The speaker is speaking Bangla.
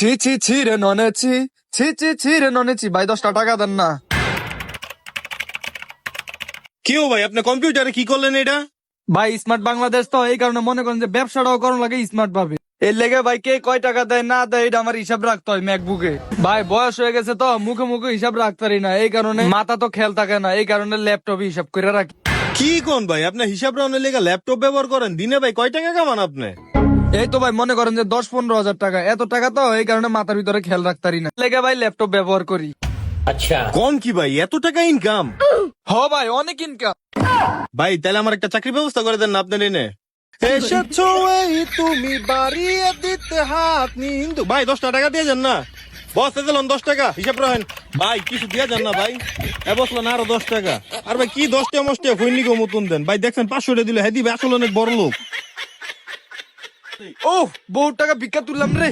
ছি ছি ছি রে ননে ছি ছি ছি ছি রে ননে ছি ভাই 10টা টাকা দেন না। কেউ ভাই আপনি কম্পিউটারে কি করলেন এটা? ভাই স্মার্ট বাংলাদেশ তো এই কারণে মনে করেন যে ব্যবসাটাও করার লাগে স্মার্ট ভাবে। এর লেগে ভাই কে কয় টাকা দেয় না দেয় এটা আমার হিসাব রাখতে হয় ম্যাকবুকে। ভাই বয়স হয়ে গেছে তো মুখে মুখে হিসাব রাখতে পারি না, এই কারণে মাথা তো খেয়াল থাকে না, এই কারণে ল্যাপটপে হিসাব করে রাখি। কি কোন ভাই আপনি হিসাব রাউনের লেগে ল্যাপটপ ব্যবহার করেন? দিনে ভাই কয় টাকা কামান আপনি? এই তো ভাই মনে করেন যে 10-15 হাজার টাকা, এত টাকা তো এই কারণে মাথার ভিতরে খেয়াল রাখতে পারি না, লেগে ভাই ল্যাপটপ ব্যবহার করি। কোন কি ভাই এত টাকা ইনকাম? হ ভাই অনেক ইনকাম। ভাই তাহলে আমার একটা চাকরি ব্যবস্থা করে দেন না আপনার এনে। এসেছো এই তুমি বাড়িয়ে দিতে হাত নিন্দু। ভাই 10টা টাকা দিয়ে যান না। বস দিলেন 10 টাকা হিসাব রাখেন। ভাই কিছু দিয়ে যান না ভাই। এ বসলেন আরো 10 টাকা। আর ভাই কি 10টা মস্টে হইনি গো মতন দেন। ভাই দেখছেন 500 টাকা দিলে হেদি ভাই আসলে অনেক বড় লোক। ও বহুত টাকা ভিক্ষা তুললাম রে।